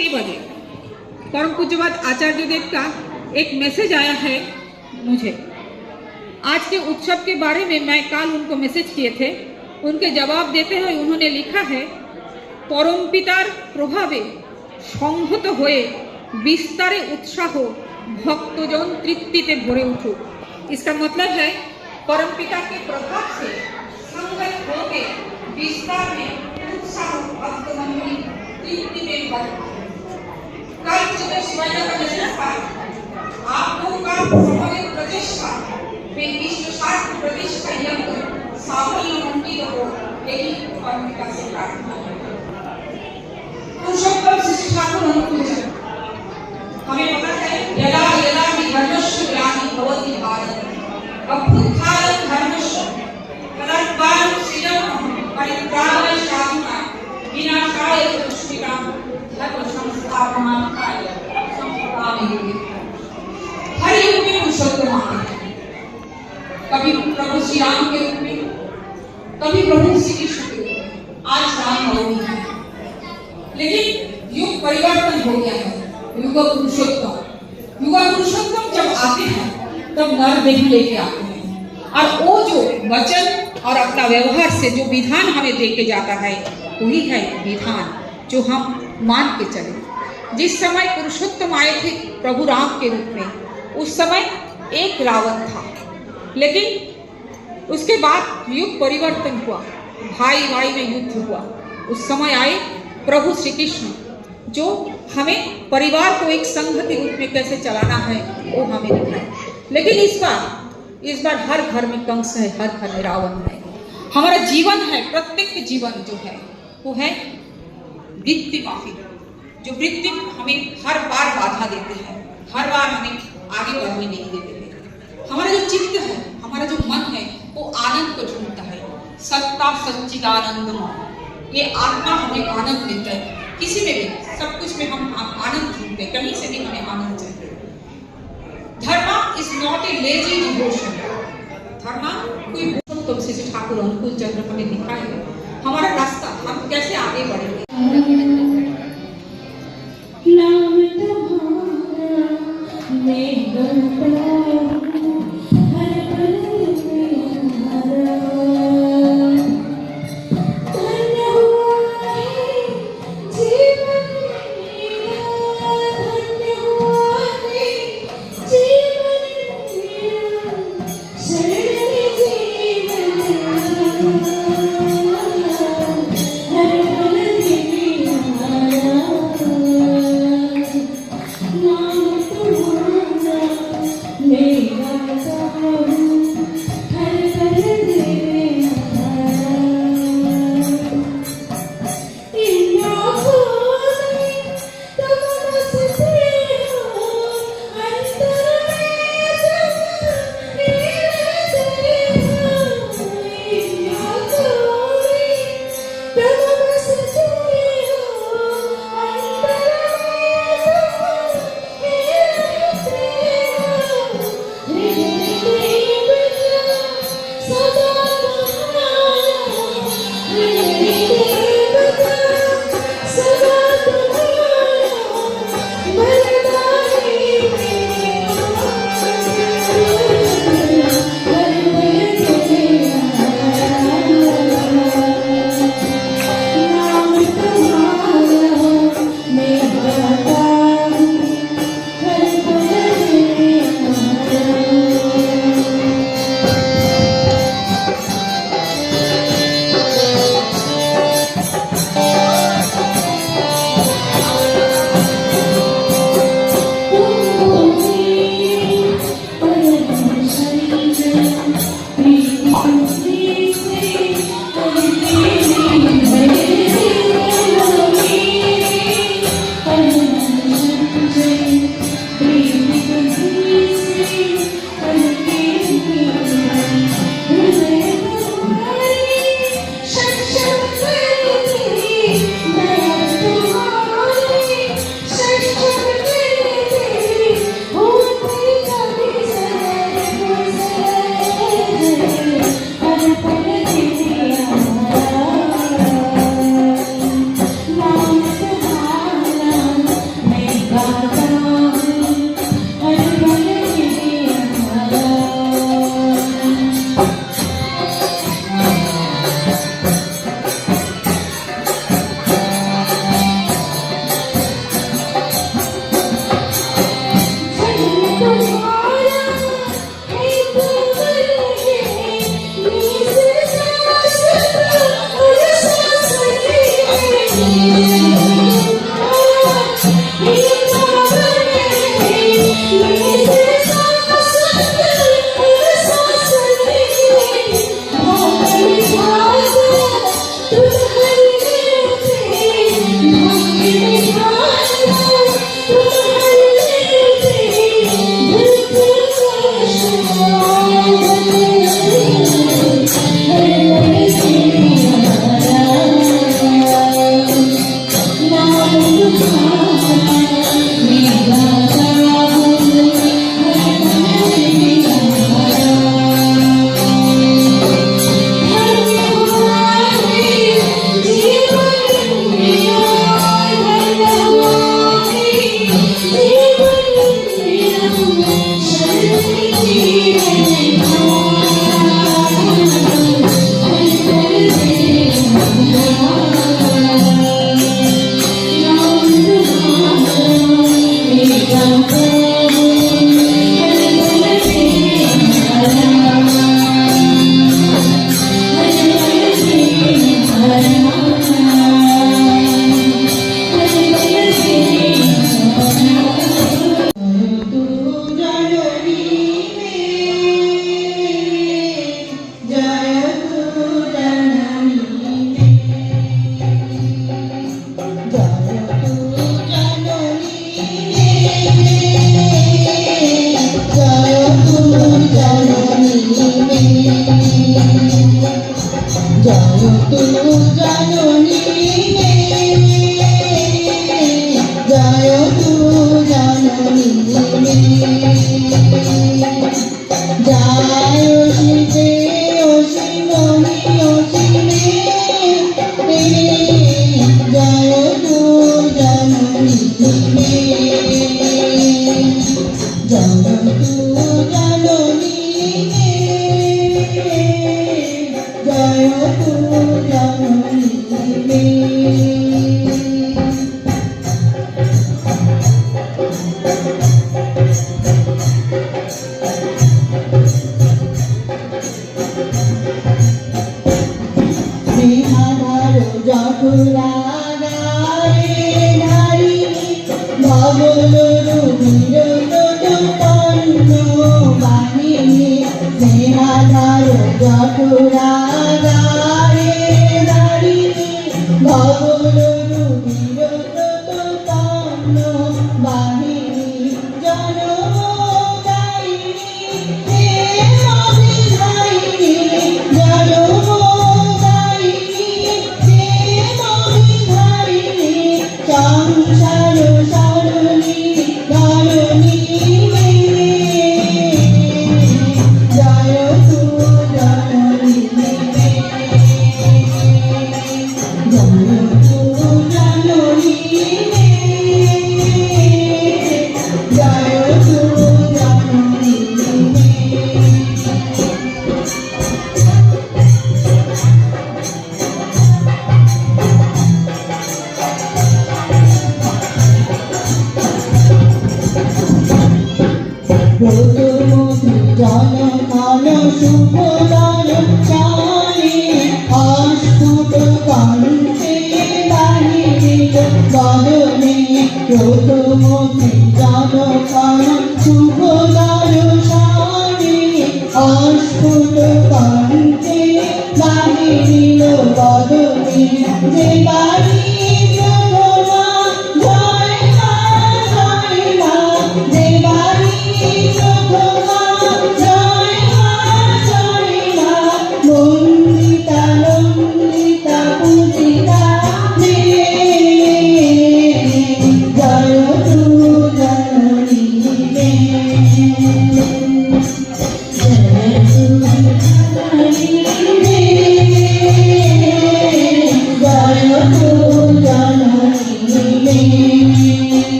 6 बजे परम पूज्यपाद आचार्य देव का एक मैसेज आया है मुझे। आज के उत्सव के बारे में मैं कल उनको मैसेज किए थे, उनके जवाब देते हुए उन्होंने लिखा है, परम पितार प्रभावे संहत हुए विस्तारे उत्साह भक्तजन तृप्तिते भरे उठुक। इसका मतलब है परम पिता के प्रभाव से संगत होके विस्तार में उत्साह भक्तजन तृप्ति में भरे। कल सुबह शिवाजी का मैसेज था, आप लोगों का समग्र प्रचेष्टा में विश्व शास्त्र प्रदेश का यंत्र साफल्य मंडित हो, यही परम पिता से प्रार्थना है। पुरुषोत्तम श्री ठाकुर अनुकूल हमें पता है, यदा यदा हि धर्मस्य ग्लानि भवति भारत अभ्युत्थानं धर्मस्य तदात्मानं सृजनं परित्राणाय साधुनां विनाशाय दुष्कृतां धर्म संस्थापनार्थाय संस्थापयामि। हर युग में पुरुषोत्तम आते हैं, कभी प्रभु श्री राम के रूप में, कभी प्रभु श्री कृष्ण के रूप में। आज रामनवमी है, लेकिन युग परिवर्तन हो गया है। युग पुरुषोत्तम जब आते हैं तब नर देह लेके आते हैं, और वो जो वचन और अपना व्यवहार से जो विधान हमें दे के जाता है, वही है विधान जो हम मान के चले। जिस समय पुरुषोत्तम आए थे प्रभु राम के रूप में, उस समय एक रावण था, लेकिन उसके बाद युग परिवर्तन हुआ, भाई भाई में युद्ध हुआ। उस समय आए प्रभु श्री कृष्ण, जो हमें परिवार को एक संघ के रूप में कैसे चलाना है वो हमें दिखाए। लेकिन इस बार हर घर में कंस है, हर घर में रावण है। हमारा जीवन है, प्रत्येक जीवन जो है वो है वृत्ति माफी, जो वृत्ति हमें हर बार बाधा देते हैं, हर बार हमें आगे बढ़ने नहीं देते हैं। हमारा जो चित्त है, हमारा जो मन है, वो आनंद को ढूंढता है। सत्ता सच्चिदानंद, ये आत्मा हमें आनंद देता है। किसी में भी, सब कुछ में हम आनंद ढूंढते हैं, कहीं से भी हमें आनंद चाहिए। धर्म is not a lazy devotion. धर्म कोई तो श्री ठाकुर अनुकूल चंद्र हमें दिखाए हमारा रास्ता, हम कैसे आगे बढ़ेंगे। हर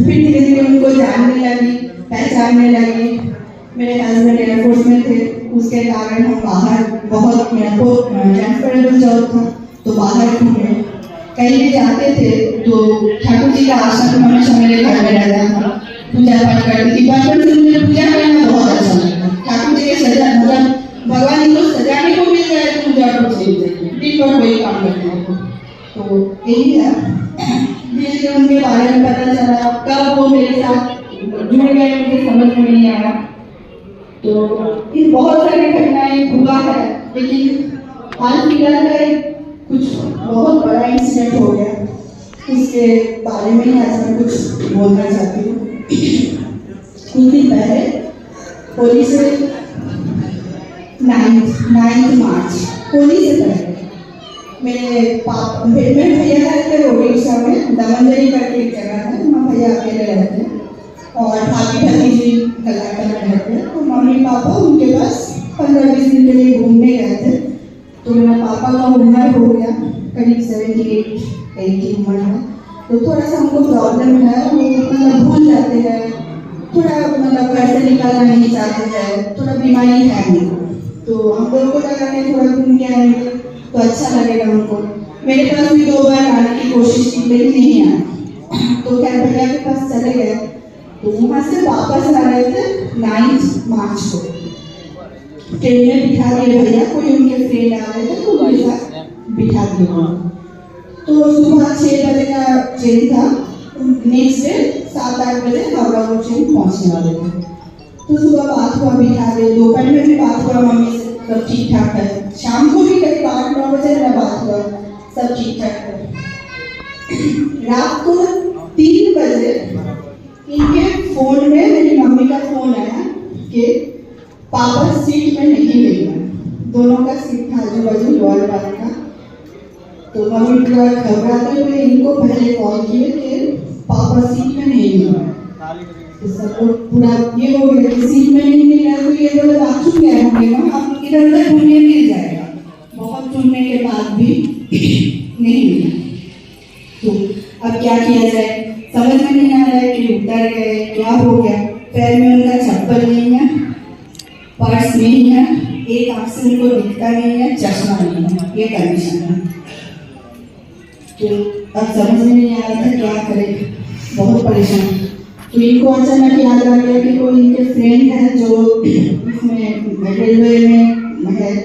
फिर धीरे धीरे उनको जानने लगी, पहचानने लगी। मेरे हस्बैंड एयरफोर्स में थे, उसके कारण हम बाहर बहुत, मेरा को ट्रांसफरेबल जॉब था तो बाहर घूमे, कहीं भी जाते थे तो ठाकुर जी का आश्रम हमेशा मेरे घर में रहता था, पूजा पाठ करती थी। बचपन से मुझे पूजा करना बहुत अच्छा लगता है। ठाकुर जी के सजा, मतलब भगवान जी को सजाने को मिल जाए तो मुझे और कुछ नहीं चाहिए, दिन भर वही काम करना है। तो यही है, धीरे धीरे उनके बारे में पता चला, कब वो मेरे साथ जुड़ गए मुझे समझ में नहीं आया। तो इन बहुत सारी घटनाएं हुआ है, लेकिन हाल फिलहाल में कुछ बहुत बड़ा इंसिडेंट हो गया, उसके बारे में ही आज मैं कुछ बोलना चाहती हूँ। कुछ दिन पहले होली से 9 मार्च, होली से पहले मेरे भैया रहते हैं ओडिशा में, दामंजरी करके एक जगह है, वहाँ भैया अकेले रहते हैं और भाभी भतीजी कर्नाटक में रहते हैं। तो मम्मी पापा उनके पास 15-20 दिन के लिए घूमने गए थे। तो मेरा पापा का उम्र हो गया करीब 78 की उम्र है, तो थोड़ा सा हमको प्रॉब्लम है, वो मतलब भूल जाते हैं, थोड़ा मतलब घर से निकलना नहीं चाहते हैं, थोड़ा बीमारी है उनको। तो हम लोग को लगा कि थोड़ा घूम के आएंगे तो अच्छा लगेगा उनको। मेरे पास भी 2 बार आने की कोशिश की लेकिन नहीं आया, तो क्या भैया के पास चले गए। तो वहाँ से वापस आ रहे थे 9 मार्च को, ट्रेन में बिठा दिए भैया, कोई उनके फ्रेंड आ रहे थे तो उनके साथ बिठा दिया। तो सुबह 6 बजे का ट्रेन था, नेक्स्ट डे 7-8 बजे हावड़ा वो ट्रेन पहुँचने वाले थे। तो सुबह बात हुआ, बिठा दे, दोपहर में भी बात हुआ मम्मी से, सब ठीक ठाक है। शाम को भी करीब 8-9 बजे मेरा बात हुआ, सब ठीक ठाक है। रात को 3 बजे इनके फोन में मेरी मम्मी का फोन आया कि पापा सीट में नहीं मिलना, दोनों का सीट था आजू बाजू लोअर वाले का। तो मम्मी पूरा घबराते हुए इनको पहले कॉल किए कि पापा सीट में नहीं मिल रहा। तो सबको पूरा ये हो गया कि सीट में नहीं मिल रहा, तो ये बोले बाथरूम गए होंगे, आप इधर उधर ढूंढिए मिल जाएगा। बहुत ढूंढने के बाद भी नहीं मिला। तो अब क्या किया जाए, समझ में नहीं आ रहा है कि उतर गए, क्या हो गया। पैर में उनका चप्पल नहीं है, पर्स नहीं है, एक आंख से उनको दिखता नहीं है, चश्मा नहीं है, ये कंडीशन है। तो अब समझ में नहीं आ रहा था क्या करें, बहुत परेशान। तो इनको अचानक याद आ गया कि कोई इनके फ्रेंड है जो इसमें रेलवे में है,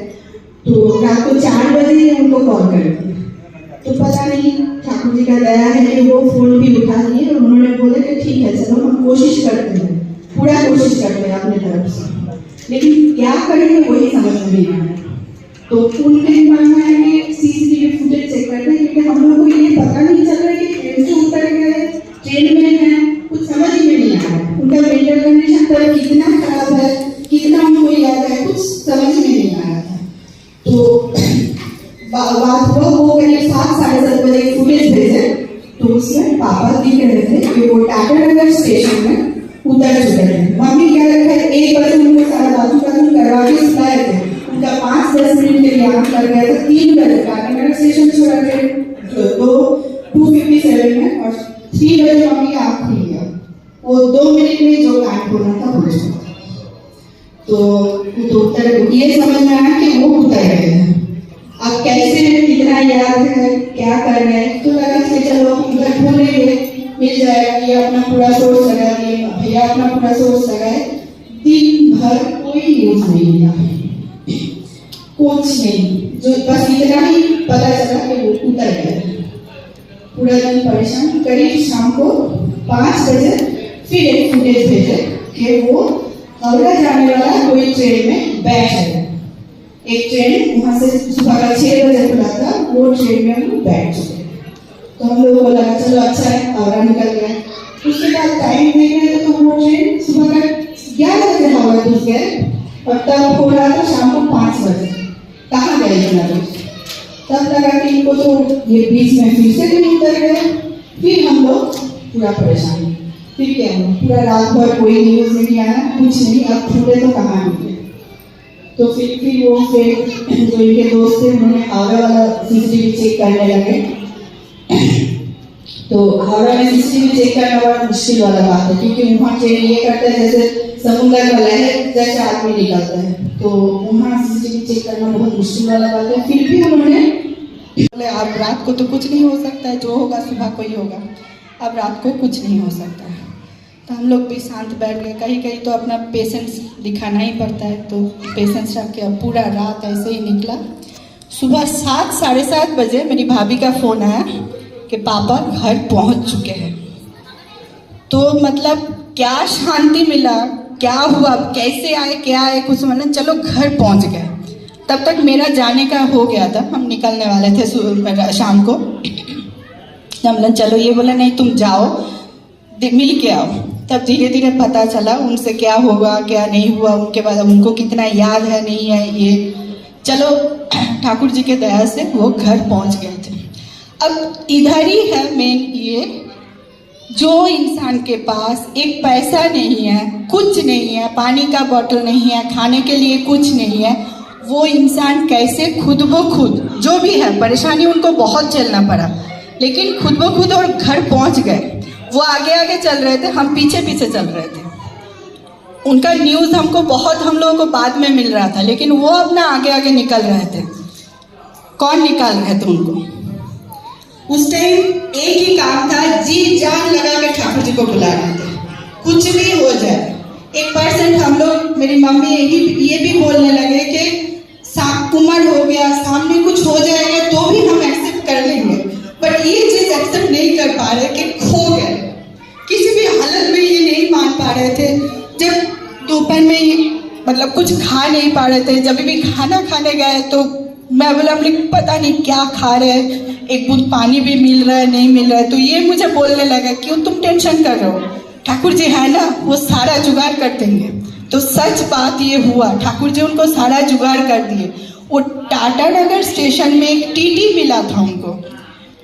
तो रात को 4 बजे उनको कॉल कर। तो पता नहीं ठाकुर जी का दया है कि वो फोन भी उठा लिए और उन्होंने बोले कि ठीक है चलो हम कोशिश करते हैं, पूरा कोशिश करते हैं अपनी तरफ से, लेकिन क्या करेंगे वही समझ में नहीं आ रहा। तो उनके दिमाग में आया कि सीसीटीवी फुटेज चेक करते हैं, क्योंकि हम लोग को ये पता नहीं चल रहा कि ट्रेन से उतर गए, ट्रेन में है, कुछ समझ में नहीं आ रहा। उनका मेंटल कंडीशन पर कितना खराब है, कितना उनको याद है, कुछ समझ में नहीं आ रहा था। तो बात हुआ, वो करीब 7-7:30 बजे फुटेज भेजे, तो उसमें पापा दिख रहे थे कि वो टाटानगर स्टेशन में उतर चुके थे। मम्मी क्या रखा है, 1 बजे उनको सारा बाथरूम करवा के सुलाए थे, उनका 5-10 मिनट के लिए आराम कर गए थे। 3 बजे टाटानगर स्टेशन छोड़ा थे 2:57 में, और 3 बजे मम्मी का आँख खुल गया। वो 2 मिनट में जो काम होना था हो चुका। तो उतर, ये समझ में आया कि वो उतर गए हैं। अब कैसे, कितना याद है, क्या कर रहे हैं, तो लगा कि चलो उधर ढूंढेंगे मिल जाएगा। ये अपना पूरा सोर्स लगा दिए, भैया अपना पूरा सोर्स लगाए। दिन भर कोई न्यूज नहीं मिला, कुछ नहीं, जो बस इतना ही पता चला कि वो उतर गए। पूरा दिन परेशान। करीब शाम को 5 बजे फिर एक फुटेज भेजे कि वो हावड़ा जाने वाला कोई ट्रेन में बैठ गए। एक ट्रेन वहाँ से सुबह का 6 बजे खुला था, वो ट्रेन में हम बैठ चुके। तो हम लोगों को लगा चलो अच्छा है, हावड़ा निकल गए। उसके बाद टाइम देख रहे थे तो वो ट्रेन सुबह का 11 बजे हावड़ा घुस गए, और तब हो रहा था शाम को 5 बजे। कहाँ गए इतना लोग? तब लगा कि इनको तो ये बीच में फिर से नहीं उतर गए। फिर हम लोग पूरा परेशान। फिर क्या हुआ, पूरा रात भर कोई न्यूज नहीं आया, कुछ नहीं। अब छूटे तो कहाँ मिले। तो फिर वो जो इनके दोस्त थे उन्होंने हावड़ा वाला सीसीटीवी चेक करने लगे। तो हावड़ा में सीसीटीवी चेक करना बड़ा मुश्किल वाला बात है, क्योंकि वहाँ ट्रेन ये करते हैं जैसे समुद्र का लहर जैसे आदमी निकलता है, तो वहाँ सीसीटीवी चेक करना बहुत मुश्किल वाला बात है। फिर भी उन्होंने बोले अब रात को तो कुछ नहीं हो सकता है, जो होगा सुबह को ही होगा, अब रात को कुछ नहीं हो सकता है। तो हम लोग भी शांत बैठ गए। कहीं कहीं तो अपना पेशेंस दिखाना ही पड़ता है, तो पेशेंस रख के अब पूरा रात ऐसे ही निकला। सुबह 7 साढ़े 7 बजे मेरी भाभी का फ़ोन आया कि पापा घर पहुंच चुके हैं। तो मतलब क्या शांति मिला, क्या हुआ, कैसे आए, क्या आए, कुछ मतलब चलो घर पहुंच गए। तब तक मेरा जाने का हो गया था, हम निकलने वाले थे शाम को। हम चलो, ये बोला नहीं तुम जाओ मिल के आओ। तब धीरे धीरे पता चला उनसे क्या होगा क्या नहीं हुआ, उनके बाद उनको कितना याद है नहीं है ये। चलो ठाकुर जी के दया से वो घर पहुंच गए थे। अब इधर ही है मेन ये, जो इंसान के पास एक पैसा नहीं है, कुछ नहीं है, पानी का बोतल नहीं है, खाने के लिए कुछ नहीं है, वो इंसान कैसे खुद ब खुद, जो भी है परेशानी उनको बहुत झेलना पड़ा, लेकिन खुद ब खुद और घर पहुंच गए। वो आगे आगे चल रहे थे, हम पीछे पीछे चल रहे थे। उनका न्यूज़ हमको बहुत, हम लोगों को बाद में मिल रहा था, लेकिन वो अपना आगे आगे निकल रहे थे। कौन निकाल रहे थे उनको? उस टाइम एक ही काम था, जी जान लगा के ठाकुर जी को बुला रहे थे, कुछ भी हो जाए। 1% हम लोग, मेरी मम्मी ये भी बोलने लगे कि उम्र हो गया, सामने कुछ हो जाएगा तो भी हम एक्सेप्ट कर लेंगे, बट ये चीज एक्सेप्ट नहीं कर पा रहे कि खो गए। किसी भी हालत में ये नहीं मान पा रहे थे। जब दोपहर में ये मतलब कुछ खा नहीं पा रहे थे, जब भी खाना खाने गए तो मैं बोला हम लोग पता नहीं क्या खा रहे हैं, एक बूंद पानी भी मिल रहा है नहीं मिल रहा है। तो ये मुझे बोलने लगा क्यों तुम टेंशन कर रहे हो, ठाकुर जी है ना, वो सारा जुगाड़ कर देंगे। तो सच बात ये हुआ, ठाकुर जी उनको सारा जुगाड़ कर दिए। वो टाटा नगर स्टेशन में एक टीटी मिला था उनको,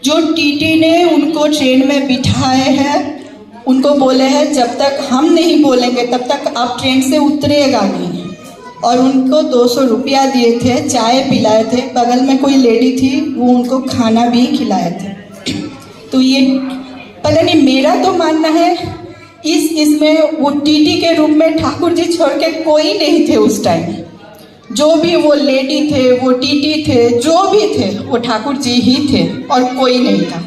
जो टीटी ने उनको ट्रेन में बिठाए हैं, उनको बोले हैं जब तक हम नहीं बोलेंगे तब तक आप ट्रेन से उतरेगा नहीं। और उनको 200 रुपया दिए थे, चाय पिलाए थे, बगल में कोई लेडी थी वो उनको खाना भी खिलाए थे। तो ये पता नहीं, मेरा तो मानना है इसमें वो टीटी के रूप में ठाकुर जी छोड़ के कोई नहीं थे उस टाइम। जो भी वो लेडी थे, वो टीटी थे, जो भी थे, वो ठाकुर जी ही थे और कोई नहीं था।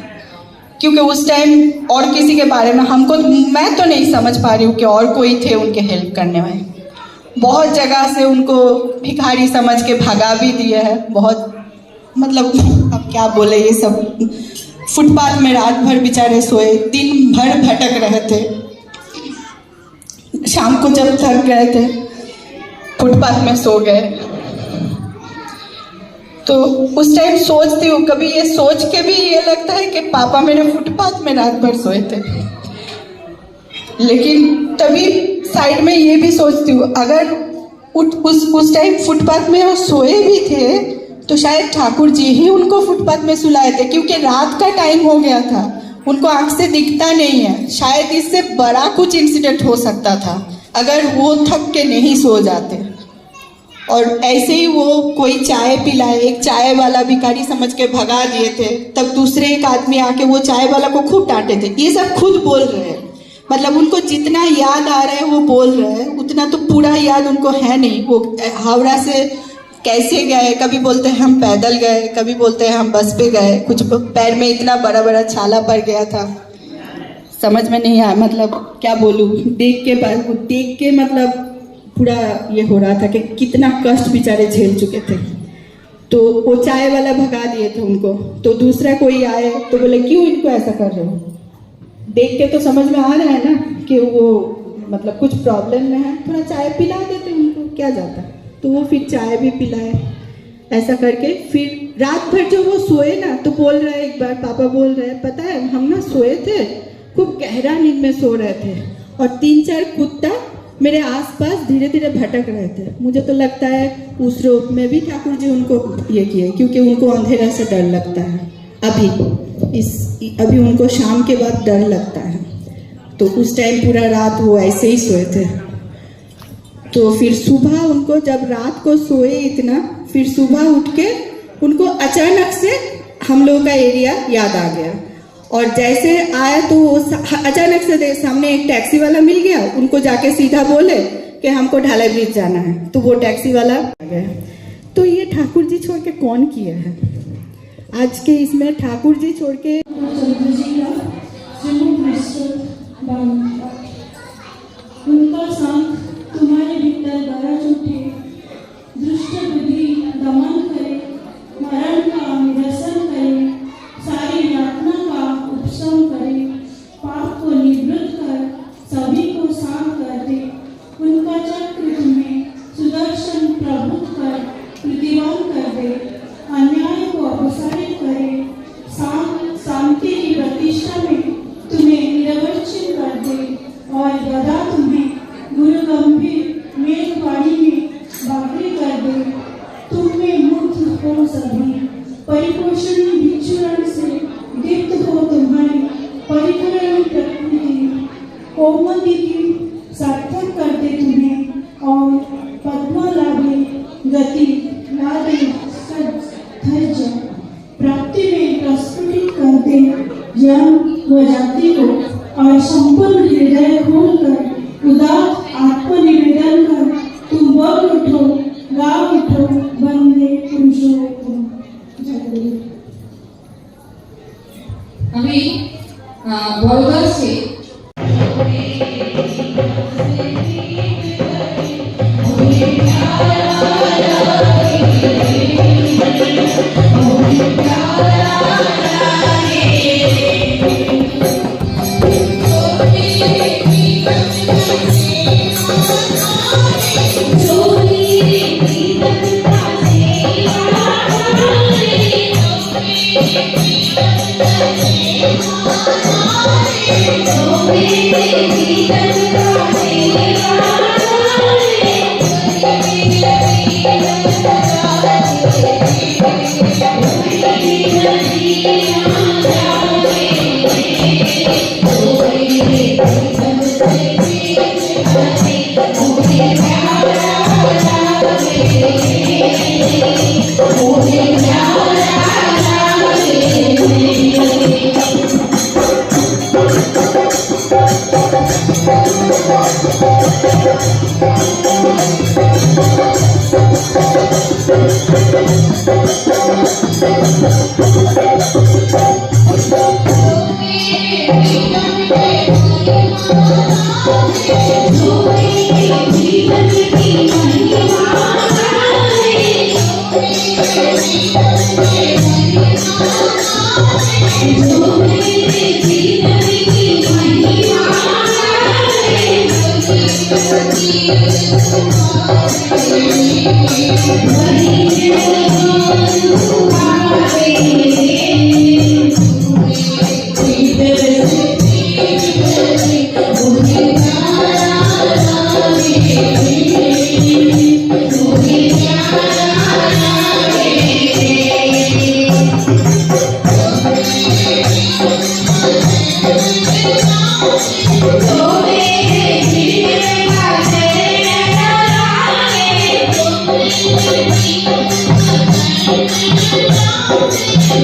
क्योंकि उस टाइम और किसी के बारे में मैं तो नहीं समझ पा रही हूँ कि और कोई थे उनके हेल्प करने वाले। बहुत जगह से उनको भिखारी समझ के भगा भी दिया है, बहुत मतलब अब क्या बोले, ये सब फुटपाथ में रात भर बेचारे सोए, दिन भर भटक रहे थे। शाम को जब थक गए थे फुटपाथ में सो गए। तो उस टाइम सोचती हूँ, कभी ये सोच के भी ये लगता है कि पापा मेरे फुटपाथ में रात भर सोए थे। लेकिन तभी साइड में ये भी सोचती हूँ, अगर उस टाइम फुटपाथ में वो सोए भी थे तो शायद ठाकुर जी ही उनको फुटपाथ में सुलाए थे, क्योंकि रात का टाइम हो गया था, उनको आंख से दिखता नहीं है। शायद इससे बड़ा कुछ इंसिडेंट हो सकता था अगर वो थक के नहीं सो जाते। और ऐसे ही वो कोई चाय पिलाए, एक चाय वाला भिखारी समझ के भगा दिए थे, तब दूसरे एक आदमी आके वो चाय वाला को खूब डांटे थे। ये सब खुद बोल रहे हैं, मतलब उनको जितना याद आ रहा है वो बोल रहे हैं, उतना तो पूरा याद उनको है नहीं। वो हावड़ा से कैसे गए, कभी बोलते हैं हम पैदल गए, कभी बोलते हैं हम बस पे गए, कुछ पैर में इतना बड़ा बड़ा छाला पड़ गया था, समझ में नहीं आया, मतलब क्या बोलूँ। देख के मतलब पूरा ये हो रहा था कि कितना कष्ट बेचारे झेल चुके थे। तो वो चाय वाला भगा दिए थे उनको। तो दूसरा कोई आए तो बोले क्यों इनको ऐसा कर रहे हो, देख के तो समझ में आ रहा है ना कि वो मतलब कुछ प्रॉब्लम में है, थोड़ा चाय पिला देते उनको, क्या जाता। तो वो फिर चाय भी पिलाए, ऐसा करके फिर रात भर जो वो सोए ना, तो बोल रहे हैं एक बार, पापा बोल रहे हैं पता है हम ना सोए थे, खूब गहरा नींद में सो रहे थे और 3-4 कुत्ता मेरे आसपास धीरे धीरे भटक रहे थे। मुझे तो लगता है उस रूप में भी ठाकुर जी उनको ये किए, क्योंकि उनको अंधेरा से डर लगता है। अभी उनको शाम के बाद डर लगता है। तो उस टाइम पूरा रात वो ऐसे ही सोए थे। तो फिर सुबह उनको, जब रात को सोए इतना, फिर सुबह उठ के उनको अचानक से हम लोग का एरिया याद आ गया और जैसे आया तो अचानक से सामने एक टैक्सी वाला मिल गया, उनको जाके सीधा बोले कि हमको ढालाई ब्रिज जाना है, तो वो टैक्सी वाला आ गया। तो ये ठाकुर जी छोड़ के कौन किया है? आज के इसमें ठाकुर जी छोड़ के उनका संग तुम्हारे भीतर गरज उठे, दुष्ट बुद्धि दमन करे, मरण का निरसन करे, सारी यातना का उपशम करे, पाप को निवृत्त कर सभी को शांत कर दे। उनका चक्र तुम्हें सुदर्शन प्रभुत्व कर प्रतिवान कर दे, अन्याय को अपसारित करे, शांति की प्रतिष्ठा में तुम्हें निरवच्छिन्न कर दे, और गदा तुम्हें गुरु गंभीर मेघवाणी में बावरी कर दे। तुम में मुक्त हो सभी, परिपोषण विचूरण से दीप्त हो तुम्हारी परिपूर्ण प्रकृति, कोमलि की सार्थक कर दे तुम्हें, और पद्मा लाभे गति लादे धैर्य प्राप्ति में प्रस्फुटित कर दे जन व जाति को, और संपूर्ण हृदय खोलकर उदात आत्मनिवेदन कर तुम बोल उठो, गा उठो, बंदे पुरुषोत्तम। अभी बड़ौदा से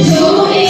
Glory,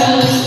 Thank you.